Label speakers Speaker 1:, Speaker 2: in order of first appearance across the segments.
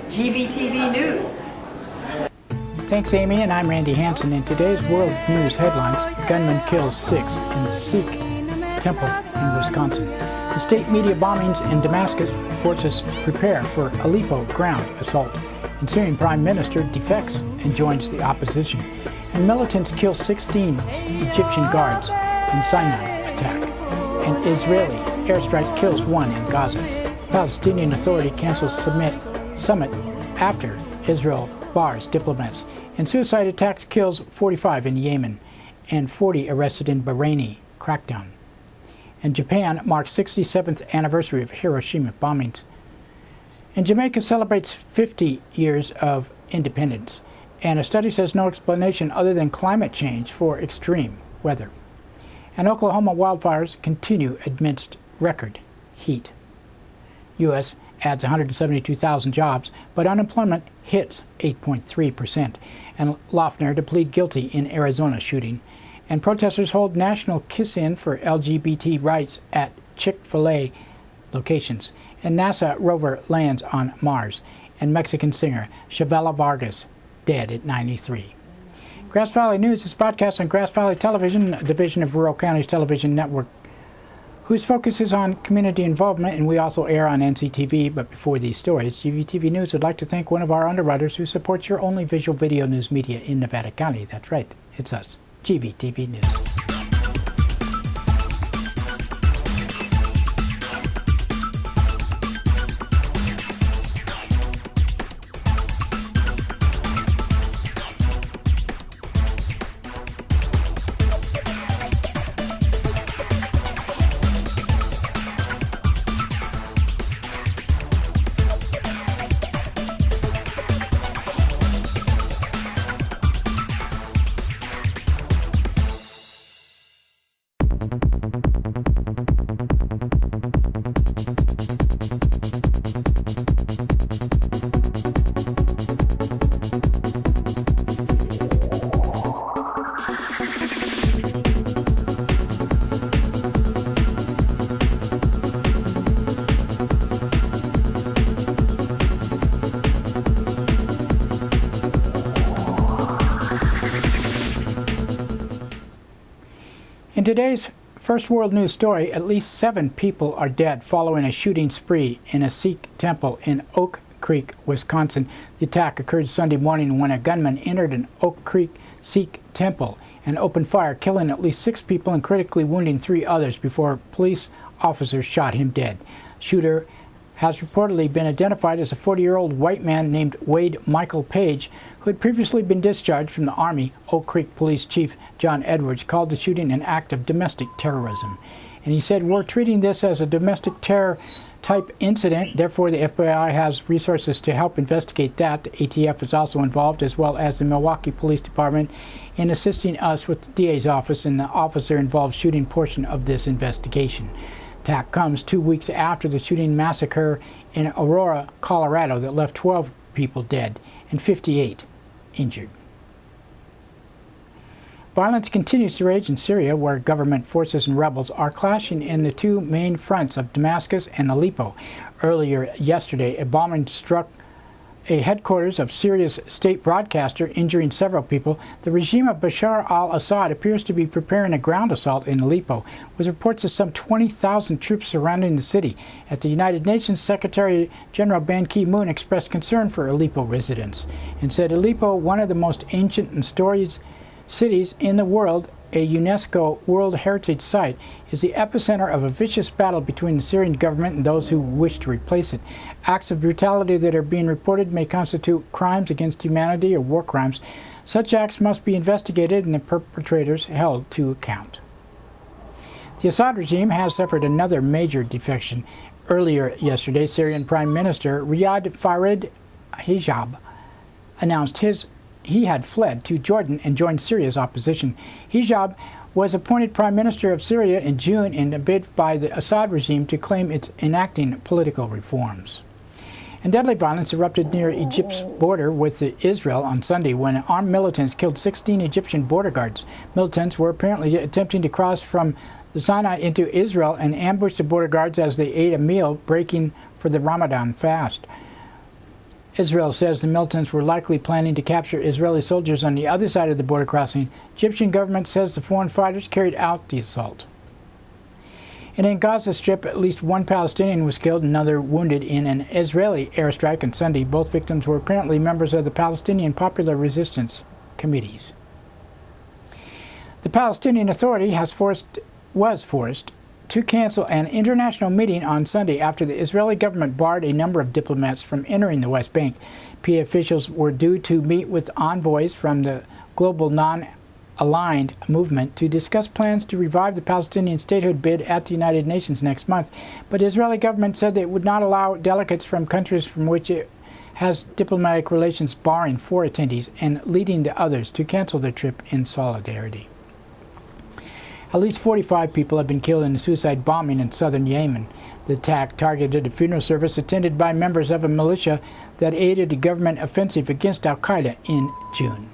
Speaker 1: GVTV News.
Speaker 2: Thanks, Amy, and I'm Randy Hansen. In today's World News headlines, gunman kills 6 in the Sikh temple in Wisconsin. The state media bombings in Damascus, forces prepare for Aleppo ground assault. And Syrian Prime Minister defects and joins the opposition. And militants kill 16 Egyptian guards in Sinai attack. An Israeli airstrike kills 1 in Gaza. Palestinian Authority cancels summit after Israel bars diplomats. And suicide attacks kills 45 in Yemen and 40 arrested in Bahraini crackdown. And Japan marks 67th anniversary of Hiroshima bombings. And Jamaica celebrates 50 years of independence. And a study says no explanation other than climate change for extreme weather. And Oklahoma wildfires continue amidst record heat. U.S. adds 172,000 jobs, but unemployment hits 8.3%. And Loeffner to plead guilty in Arizona shooting. And protesters hold national kiss-in for LGBT rights at Chick-fil-A locations. And NASA rover lands on Mars. And Mexican singer Chavela Vargas dead at 93. Grass Valley News is broadcast on Grass Valley Television, a division of Rural Counties Television Network, whose focus is on community involvement, and we also air on NCTV. But before these stories, GVTV News would like to thank one of our underwriters who supports your only visual video news media in Nevada County. That's right, it's us, GVTV News. In today's First World News story, at least 7 people are dead following a shooting spree in a Sikh temple in Oak Creek, Wisconsin. The attack occurred Sunday morning when a gunman entered an Oak Creek Sikh temple and opened fire, killing at least 6 people and critically wounding 3 others before police officers shot him dead. Shooter has reportedly been identified as a 40-year-old white man named Wade Michael Page, who had previously been discharged from the Army. Oak Creek Police Chief John Edwards called the shooting an act of domestic terrorism. And he said, "We're treating this as a domestic terror type incident, therefore the FBI has resources to help investigate that." The ATF is also involved, as well as the Milwaukee Police Department, in assisting us with the DA's office and the officer-involved shooting portion of this investigation. Attack comes 2 weeks after the shooting massacre in Aurora, Colorado, that left 12 people dead and 58 injured. Violence continues to rage in Syria, where government forces and rebels are clashing in the 2 main fronts of Damascus and Aleppo. Earlier yesterday, a bombing struck a headquarters of Syria's state broadcaster, injuring several people. The regime of Bashar al-Assad appears to be preparing a ground assault in Aleppo, with reports of some 20,000 troops surrounding the city. At the United Nations, Secretary General Ban Ki-moon expressed concern for Aleppo residents and said Aleppo, one of the most ancient and storied cities in the world, a UNESCO World Heritage Site, is the epicenter of a vicious battle between the Syrian government and those who wish to replace it. Acts of brutality that are being reported may constitute crimes against humanity or war crimes. Such acts must be investigated and the perpetrators held to account. The Assad regime has suffered another major defection. Earlier yesterday, Syrian Prime Minister Riyad Farid Hijab announced he had fled to Jordan and joined Syria's opposition. Hijab was appointed Prime Minister of Syria in June in a bid by the Assad regime to claim it's enacting political reforms. And deadly violence erupted near Egypt's border with Israel on Sunday when armed militants killed 16 Egyptian border guards. Militants were apparently attempting to cross from the Sinai into Israel and ambushed the border guards as they ate a meal breaking for the Ramadan fast. Israel says the militants were likely planning to capture Israeli soldiers on the other side of the border crossing. Egyptian government says the foreign fighters carried out the assault. And in Gaza Strip, at least one Palestinian was killed and another wounded in an Israeli airstrike on Sunday. Both victims were apparently members of the Palestinian Popular Resistance Committees. The Palestinian Authority was forced to cancel an international meeting on Sunday after the Israeli government barred a number of diplomats from entering the West Bank. PA officials were due to meet with envoys from the global non-aligned movement to discuss plans to revive the Palestinian statehood bid at the United Nations next month. But the Israeli government said that it would not allow delegates from countries from which it has diplomatic relations, barring 4 attendees and leading the others to cancel their trip in solidarity. At least 45 people have been killed in a suicide bombing in southern Yemen. The attack targeted a funeral service attended by members of a militia that aided a government offensive against al-Qaeda in June.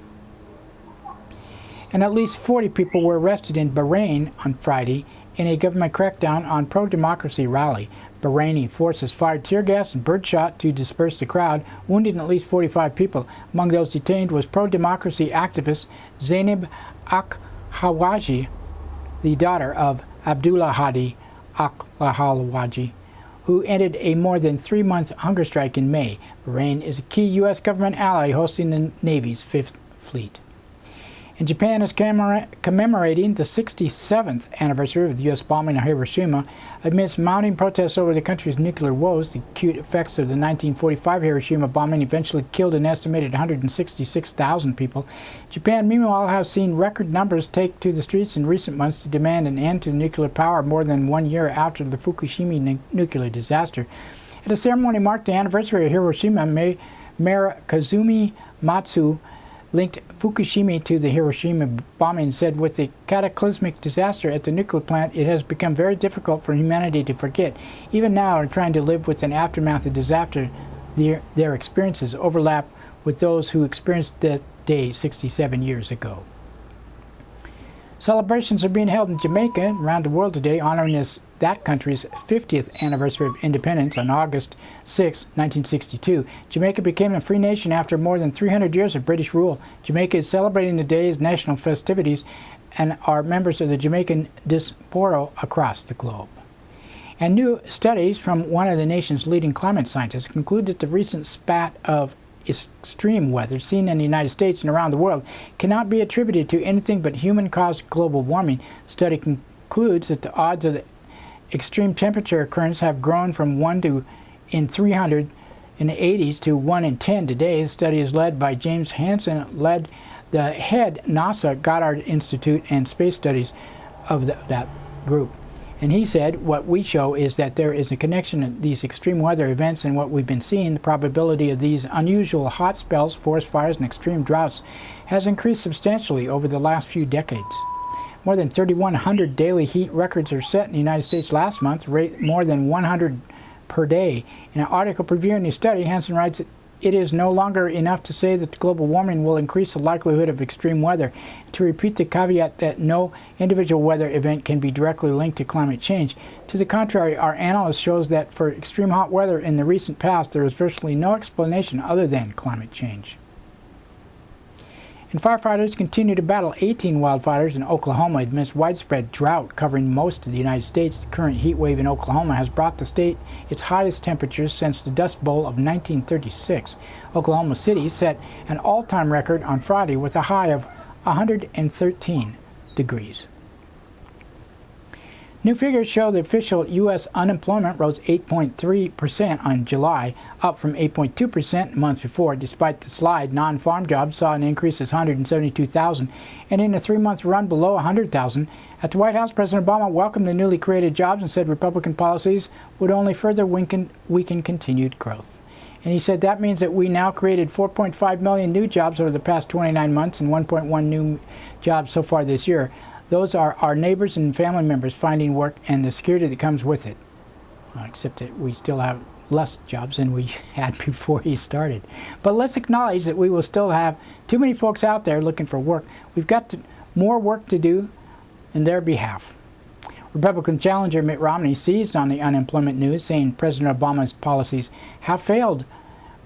Speaker 2: And at least 40 people were arrested in Bahrain on Friday in a government crackdown on pro-democracy rally. Bahraini forces fired tear gas and birdshot to disperse the crowd, wounding at least 45 people. Among those detained was pro-democracy activist Zainab Al-Hawaji, the daughter of Abdullah Hadi Al-Hawaji, who ended a more than 3-month hunger strike in May. Bahrain is a key U.S. government ally hosting the Navy's 5th Fleet. And Japan is commemorating the 67th anniversary of the U.S. bombing of Hiroshima. Amidst mounting protests over the country's nuclear woes, the acute effects of the 1945 Hiroshima bombing eventually killed an estimated 166,000 people. Japan, meanwhile, has seen record numbers take to the streets in recent months to demand an end to nuclear power more than 1 year after the Fukushima nuclear disaster. At a ceremony marked the anniversary of Hiroshima, Mayor Kazumi Matsu linked Fukushima to the Hiroshima bombing, said with the cataclysmic disaster at the nuclear plant, it has become very difficult for humanity to forget. Even now, in trying to live with an aftermath of disaster, their experiences overlap with those who experienced that day 67 years ago. Celebrations are being held in Jamaica and around the world today, honoring that country's 50th anniversary of independence on August 6, 1962. Jamaica became a free nation after more than 300 years of British rule. Jamaica is celebrating the day's national festivities and are members of the Jamaican diaspora across the globe. And new studies from one of the nation's leading climate scientists conclude that the recent spat of extreme weather seen in the United States and around the world cannot be attributed to anything but human-caused global warming. Study concludes that the odds of the extreme temperature occurrence have grown from 1 in 300 in the 80s to 1 in 10 today. The study is led by James Hansen, led the head NASA Goddard Institute and Space Studies of that group. And he said, what we show is that there is a connection in these extreme weather events and what we've been seeing. The probability of these unusual hot spells, forest fires, and extreme droughts has increased substantially over the last few decades. More than 3,100 daily heat records are set in the United States last month, rate more than 100 per day. In an article previewing the study, Hansen writes, it is no longer enough to say that global warming will increase the likelihood of extreme weather. To repeat the caveat that no individual weather event can be directly linked to climate change. To the contrary, our analysis shows that for extreme hot weather in the recent past, there is virtually no explanation other than climate change. And firefighters continue to battle 18 wildfires in Oklahoma amidst widespread drought covering most of the United States. The current heat wave in Oklahoma has brought the state its highest temperatures since the Dust Bowl of 1936. Oklahoma City set an all-time record on Friday with a high of 113 degrees. New figures show the official U.S. unemployment rose 8.3% on July, up from 8.2% months before. Despite the slide, non-farm jobs saw an increase of 172,000, and in a 3-month run below 100,000. At the White House, President Obama welcomed the newly created jobs and said Republican policies would only further weaken continued growth. And he said that means that we now created 4.5 million new jobs over the past 29 months and 1.1 new jobs so far this year. Those are our neighbors and family members finding work and the security that comes with it. Except that we still have less jobs than we had before he started. But let's acknowledge that we will still have too many folks out there looking for work. We've got more work to do in their behalf. Republican challenger Mitt Romney seized on the unemployment news, saying President Obama's policies have failed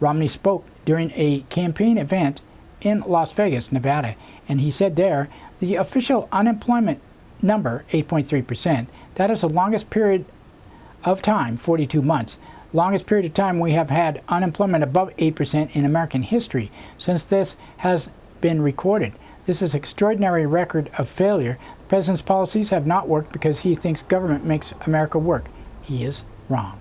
Speaker 2: Romney spoke during a campaign event in Las Vegas, Nevada, and he said there, the official unemployment number, 8.3%, that is the longest period of time, 42 months, longest period of time we have had unemployment above 8% in American history since this has been recorded. This is an extraordinary record of failure. The president's policies have not worked because he thinks government makes America work. He is wrong.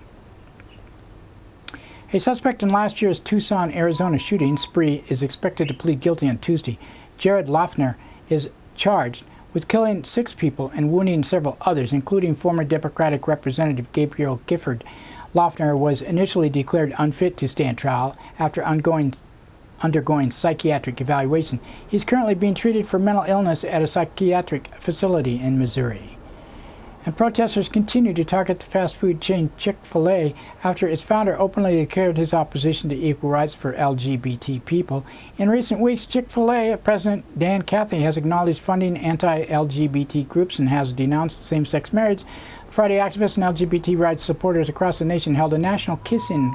Speaker 2: A suspect in last year's Tucson, Arizona shooting spree is expected to plead guilty on Tuesday. Jared Loughner is charged with killing 6 people and wounding several others, including former Democratic Representative Gabriel Gifford. Loughner was initially declared unfit to stand trial after undergoing psychiatric evaluation. He's currently being treated for mental illness at a psychiatric facility in Missouri. And protesters continue to target the fast food chain Chick-fil-A after its founder openly declared his opposition to equal rights for LGBT people. In recent weeks, Chick-fil-A President Dan Cathy has acknowledged funding anti-LGBT groups and has denounced same-sex marriage. Friday, activists and LGBT rights supporters across the nation held a national kissing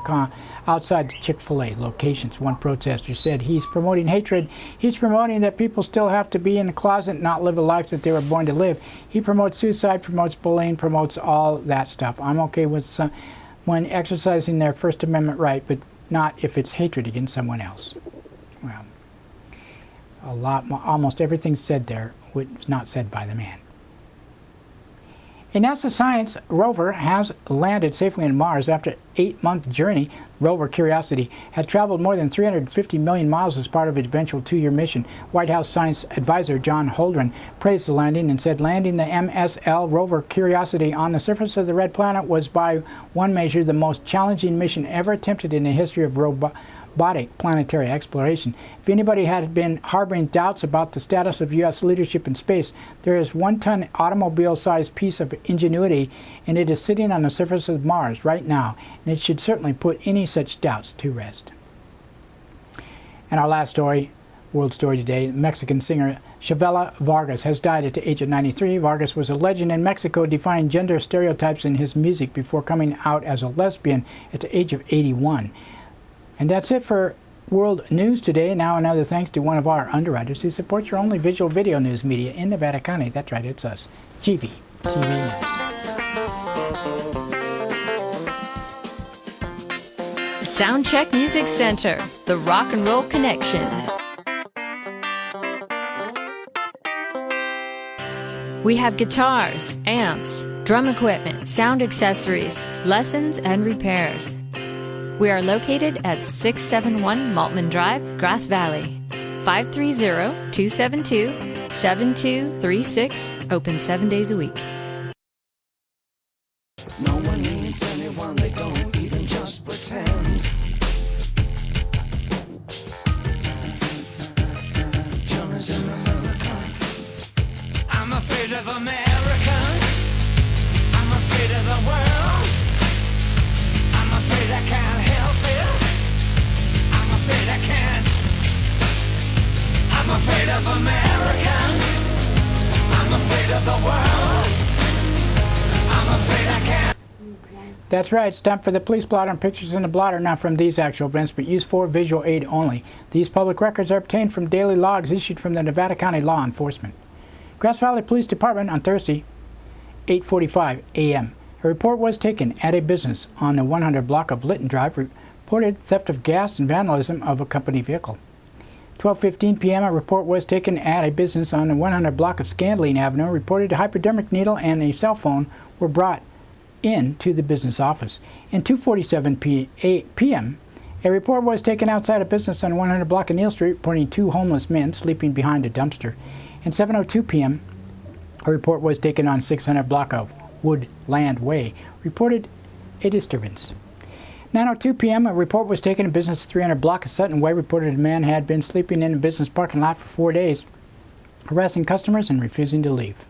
Speaker 2: outside the Chick-fil-A locations. One protester said he's promoting hatred. He's promoting that people still have to be in the closet and not live a life that they were born to live. He promotes suicide, promotes bullying, promotes all that stuff. I'm okay with when exercising their First Amendment right, but not if it's hatred against someone else. Well, almost everything said there was not said by the man. A NASA science rover has landed safely on Mars after an 8-month journey. Rover Curiosity had traveled more than 350 million miles as part of its eventual 2-year mission. White House science advisor John Holdren praised the landing and said landing the MSL rover Curiosity on the surface of the red planet was by one measure the most challenging mission ever attempted in the history of robotic planetary exploration. If anybody had been harboring doubts about the status of U.S. leadership in space, there is 1-ton automobile-sized piece of ingenuity, and it is sitting on the surface of Mars right now, and it should certainly put any such doubts to rest. And our last story, world story today, Mexican singer Chavela Vargas has died at the age of 93. Vargas was a legend in Mexico, defying gender stereotypes in his music before coming out as a lesbian at the age of 81. And that's it for World News today. Now another thanks to one of our underwriters who supports your only visual video news media in Nevada County. That's right, it's us, GVTV News.
Speaker 1: Soundcheck Music Center, the rock and roll connection. We have guitars, amps, drum equipment, sound accessories, lessons, and repairs. We are located at 671 Maltman Drive, Grass Valley. 530-272-7236, open 7 days a week.
Speaker 3: No one needs anyone, they don't even just pretend. Jonah's in America. I'm afraid of Americans. I'm afraid of the world. I'm afraid I can't help it. I'm afraid I can't. I'm afraid of Americans. I'm afraid of the world. I'm afraid I can't.
Speaker 2: That's right, it's time for the police blotter and pictures in the blotter, not from these actual events, but used for visual aid only. These public records are obtained from daily logs issued from the Nevada County Law Enforcement. Grass Valley Police Department on Thursday, 8:45 a.m. A report was taken at a business on the 100 block of Litton Drive, reported theft of gas and vandalism of a company vehicle. 12:15 p.m. a report was taken at a business on the 100 block of Scandling Avenue, reported a hypodermic needle and a cell phone were brought into the business office. And 2:47 p.m. a report was taken outside a business on 100 block of Neal Street, reporting 2 homeless men sleeping behind a dumpster. And 7:02 p.m. a report was taken on 600 block of Woodland Way, reported a disturbance. 9:02 p.m. a report was taken at business 300 block of Sutton Way, reported a man had been sleeping in a business parking lot for 4 days, harassing customers and refusing to leave.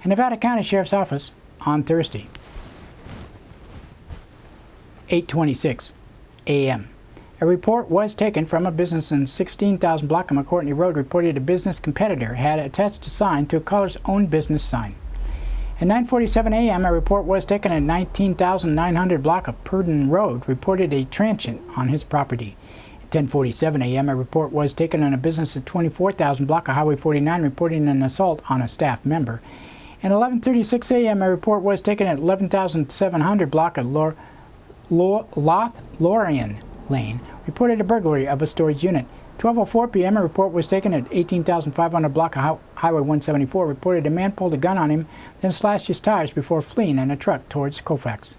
Speaker 2: And Nevada County Sheriff's Office on Thursday, 8:26 a.m. a report was taken from a business in 16,000 block of McCourtney Road, reported a business competitor had attached a sign to a caller's own business sign. At 9:47 a.m., a report was taken at 19,900 block of Purdon Road, reported a transient on his property. At 10:47 a.m., a report was taken on a business at 24,000 block of Highway 49, reporting an assault on a staff member. At 11:36 a.m., a report was taken at 11,700 block of Lothlorien Lane, reported a burglary of a storage unit. 12:04 p.m., a report was taken at 18,500 block of Highway 174, reported a man pulled a gun on him, then slashed his tires before fleeing in a truck towards Colfax.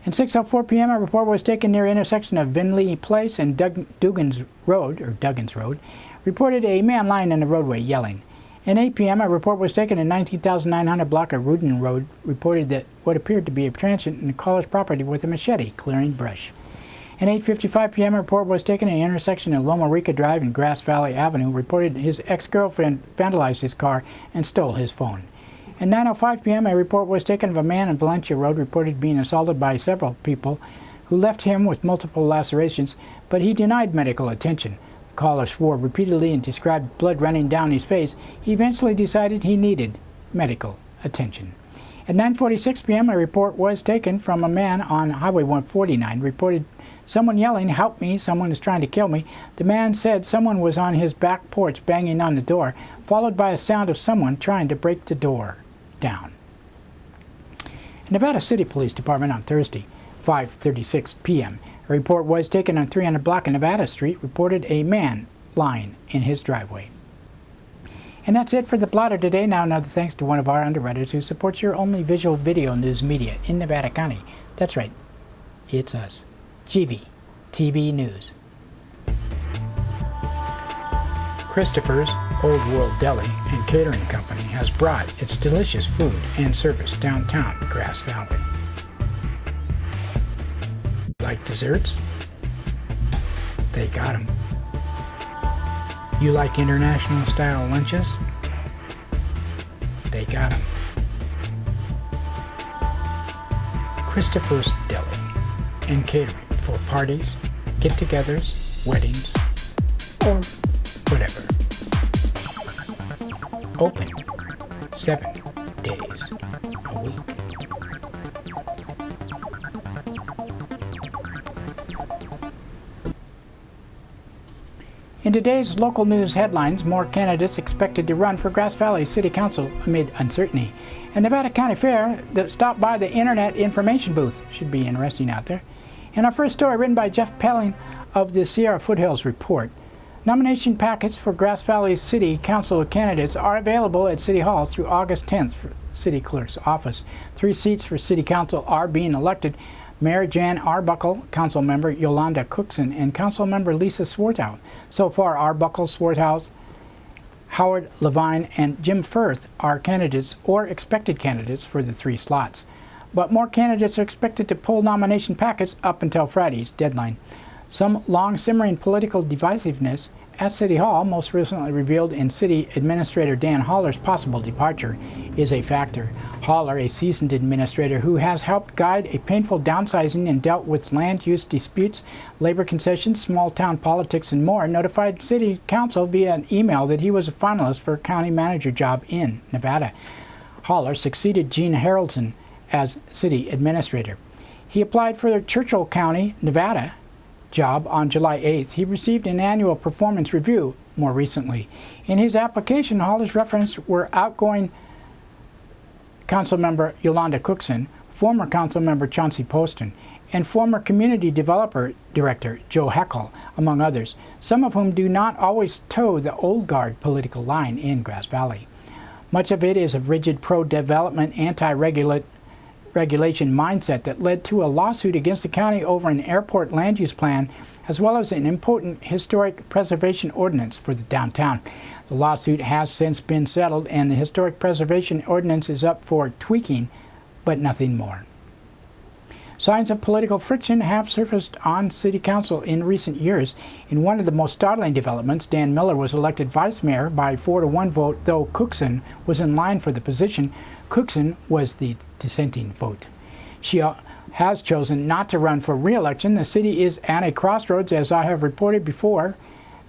Speaker 2: At 6:04 p.m., a report was taken near intersection of Vinley Place and Duggins Road, reported a man lying in the roadway yelling. At 8 p.m., a report was taken at 19,900 block of Rudin Road, reported that what appeared to be a transient in the caller's property with a machete clearing brush. At 8:55 p.m., a report was taken at the intersection of Loma Rica Drive and Grass Valley Avenue, reported his ex-girlfriend vandalized his car and stole his phone. At 9:05 p.m., a report was taken of a man on Valencia Road, reported being assaulted by several people who left him with multiple lacerations, but he denied medical attention. The caller swore repeatedly and described blood running down his face. He eventually decided he needed medical attention. At 9:46 p.m., a report was taken from a man on Highway 149, reported someone yelling, "Help me, someone is trying to kill me." The man said someone was on his back porch banging on the door, followed by a sound of someone trying to break the door down. Nevada City Police Department on Thursday, 5:36 p.m. A report was taken on 300 block of Nevada Street, reported a man lying in his driveway. And that's it for the blotter today. Now another thanks to one of our underwriters who supports your only visual video news media in Nevada County. That's right, it's us. GVTV News. Christopher's Old World Deli and Catering Company has brought its delicious food and service downtown Grass Valley. Like desserts? They got 'em. You like international style lunches? They got 'em. Christopher's Deli and Catering for parties, get-togethers, weddings, or whatever. Open 7 days a week. In today's local news headlines, more candidates expected to run for Grass Valley City Council amid uncertainty. And Nevada County Fair that stopped by the Internet Information Booth. Should be interesting out there. And our first story written by Jeff Pelling of the Sierra Foothills Report. Nomination packets for Grass Valley City Council candidates are available at City Hall through August 10th for City Clerk's office. 3 seats for City Council are being elected. Mayor Jan Arbuckle, Council Member Yolanda Cookson, and Council Member Lisa Swarthout. So far, Arbuckle, Swarthout, Howard Levine, and Jim Firth are candidates or expected candidates for the 3 slots. But more candidates are expected to pull nomination packets up until Friday's deadline. Some long-simmering political divisiveness at City Hall, most recently revealed in City Administrator Dan Haller's possible departure, is a factor. Haller, a seasoned administrator who has helped guide a painful downsizing and dealt with land use disputes, labor concessions, small-town politics, and more, notified City Council via an email that he was a finalist for a county manager job in Nevada. Haller succeeded Gene Haraldson as city administrator. He applied for the Churchill County, Nevada job on July 8th. He received an annual performance review more recently. In his application, Haller's references were outgoing Councilmember Yolanda Cookson, former Councilmember Chauncey Poston, and former Community Developer Director Joe Heckel, among others, some of whom do not always toe the old guard political line in Grass Valley. Much of it is a rigid pro-development, anti-regulation mindset that led to a lawsuit against the county over an airport land use plan, as well as an important historic preservation ordinance for the downtown. The lawsuit has since been settled, and the historic preservation ordinance is up for tweaking, but nothing more. Signs of political friction have surfaced on City Council in recent years. In one of the most startling developments, Dan Miller was elected vice mayor by 4-1 vote, though Cookson was in line for the position. Cookson was the dissenting vote. She has chosen not to run for re-election. The city is at a crossroads, as I have reported before,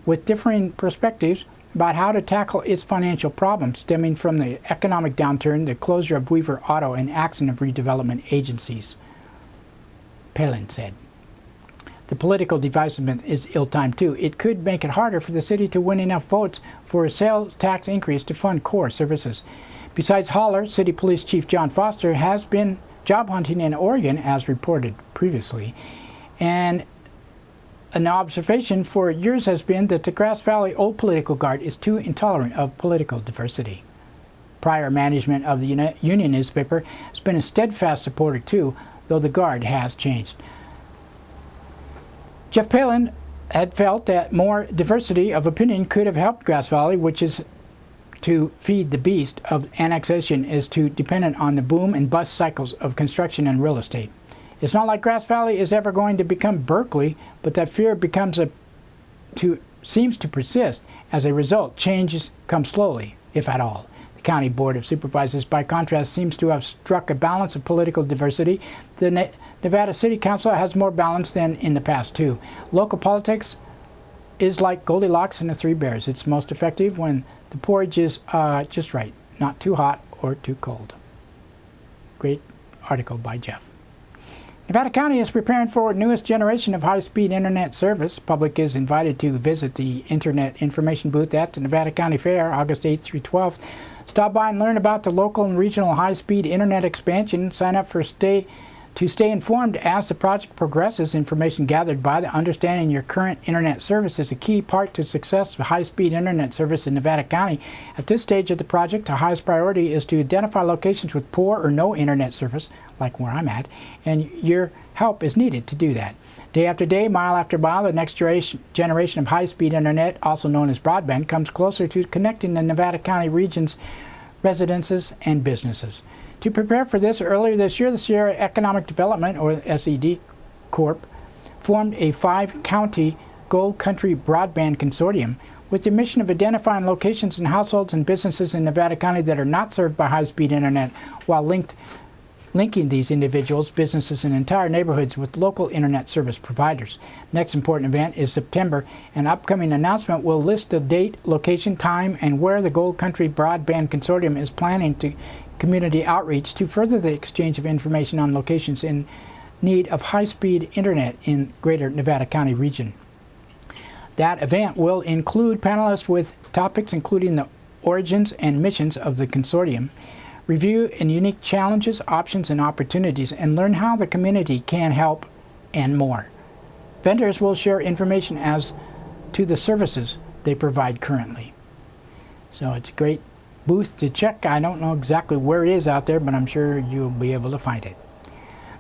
Speaker 2: with differing perspectives about how to tackle its financial problems stemming from the economic downturn, the closure of Weaver Auto, and action of redevelopment agencies. Palin said. The political divisiveness is ill-timed too. It could make it harder for the city to win enough votes for a sales tax increase to fund core services. Besides Holler, City Police Chief John Foster has been job hunting in Oregon, as reported previously. And an observation for years has been that the Grass Valley Old Political Guard is too intolerant of political diversity. Prior management of the Union newspaper has been a steadfast supporter too, though the Guard has changed. Jeff Palin had felt that more diversity of opinion could have helped Grass Valley, which is to feed the beast of annexation is too dependent on the boom and bust cycles of construction and real estate. It's not like Grass Valley is ever going to become Berkeley, but that fear seems to persist. As a result, changes come slowly, if at all. The County Board of Supervisors, by contrast, seems to have struck a balance of political diversity. The Nevada City Council has more balance than in the past, too. Local politics is like Goldilocks and the Three Bears. It's most effective when the porridge is just right, not too hot or too cold. Great article by Jeff. Nevada County is preparing for its newest generation of high-speed internet service. Public is invited to visit the Internet Information Booth at the Nevada County Fair, August 8th through 12th. Stop by and learn about the local and regional high-speed internet expansion. Sign up to stay informed as the project progresses. Information gathered by the understanding your current internet service is a key part to success of high-speed internet service in Nevada County. At this stage of the project, the highest priority is to identify locations with poor or no internet service, like where I'm at, and your help is needed to do that. Day after day, mile after mile, the next generation of high-speed internet, also known as broadband, comes closer to connecting the Nevada County region's residences and businesses. To prepare for this, earlier this year, the Sierra Economic Development, or SED Corp., formed a 5-county Gold Country Broadband Consortium with the mission of identifying locations and households and businesses in Nevada County that are not served by high-speed internet, while linking these individuals, businesses, and entire neighborhoods with local internet service providers. Next important event is September. An upcoming announcement will list the date, location, time, and where the Gold Country Broadband Consortium is planning to community outreach to further the exchange of information on locations in need of high-speed internet in greater Nevada County region. That event will include panelists with topics including the origins and missions of the consortium, review and unique challenges, options, and opportunities, and learn how the community can help, and more. Vendors will share information as to the services they provide currently. So it's a great booth to check. I don't know exactly where it is out there, but I'm sure you'll be able to find it.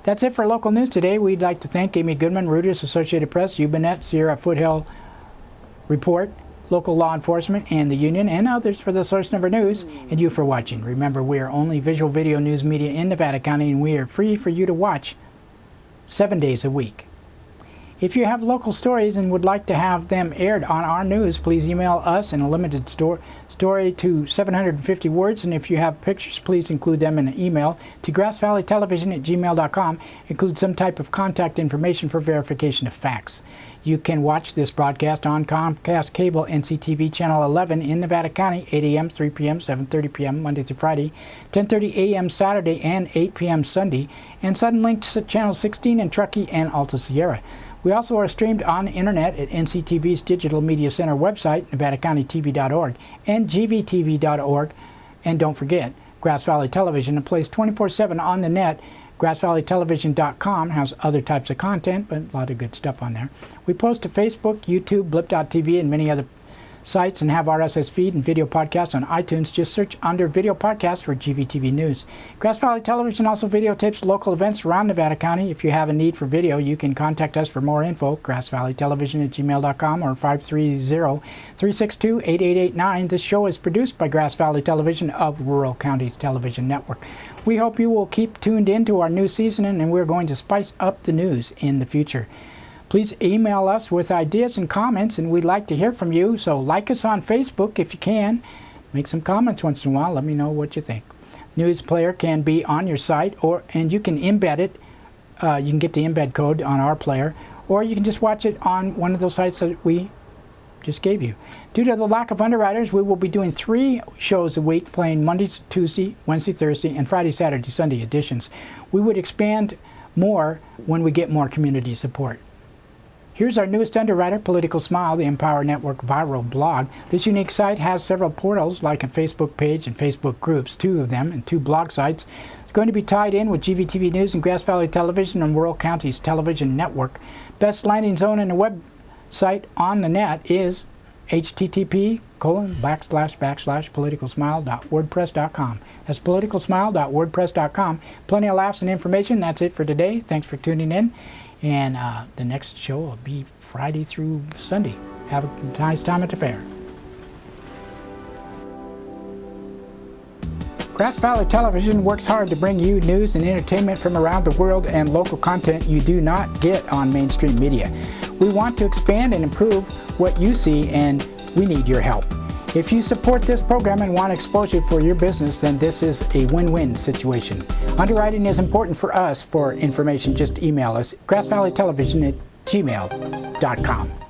Speaker 2: That's it for local news today. We'd like to thank Amy Goodman, Reuters, Associated Press, Ubinet, Sierra Foothill Report, local law enforcement, and the Union, and others for the source number news, and you for watching. Remember, we are only visual video news media in Nevada County, and we are free for you to watch 7 days a week. If you have local stories and would like to have them aired on our news, please email us in a limited story to 750 words, and if you have pictures, please include them in an email to grassvalleytelevision@gmail.com. Include some type of contact information for verification of facts. You can watch this broadcast on Comcast Cable NCTV Channel 11 in Nevada County, 8 a.m., 3 p.m., 7:30 p.m., Monday through Friday, 10:30 a.m. Saturday, and 8 p.m. Sunday, and Suddenlink to Channel 16 in Truckee and Alta Sierra. We also are streamed on the internet at NCTV's Digital Media Center website, NevadaCountyTV.org, and GVTV.org. And don't forget, Grass Valley Television is placed 24/7 on the net. GrassValleyTelevision.com has other types of content, but a lot of good stuff on there. We post to Facebook, YouTube, Blip.tv, and many other sites, and have RSS feed and video podcasts on iTunes. Just search under video podcast for GVTV News. Grass Valley Television also videotapes local events around Nevada County. If you have a need for video, you can contact us for more info, grassvalleytelevision@gmail.com or 530-362-8889. This show is produced by Grass Valley Television of Rural County Television Network. We hope you will keep tuned in to our new season, and we're going to spice up the news in the future. Please email us with ideas and comments, and we'd like to hear from you. So like us on Facebook if you can. Make some comments once in a while. Let me know what you think. News player can be on your site, and you can embed it. You can get the embed code on our player, or you can just watch it on one of those sites that we just gave you. Due to the lack of underwriters, we will be doing 3 shows a week, playing Monday, Tuesday, Wednesday, Thursday, and Friday, Saturday, Sunday editions. We would expand more when we get more community support. Here's our newest underwriter, Political Smile, the Empower Network viral blog. This unique site has several portals, like a Facebook page and Facebook groups, 2 of them, and 2 blog sites. It's going to be tied in with GVTV News and Grass Valley Television and Rural Counties Television Network. Best landing zone in the website on the net is http://politicalsmile.wordpress.com. That's politicalsmile.wordpress.com. Plenty of laughs and information. That's it for today. Thanks for tuning in. And the next show will be Friday through Sunday. Have a nice time at the fair. Grass Valley Television works hard to bring you news and entertainment from around the world and local content you do not get on mainstream media. We want to expand and improve what you see, and we need your help. If you support this program and want exposure for your business, then this is a win-win situation. Underwriting is important for us. For information, just email us, grassvalleytelevision@gmail.com.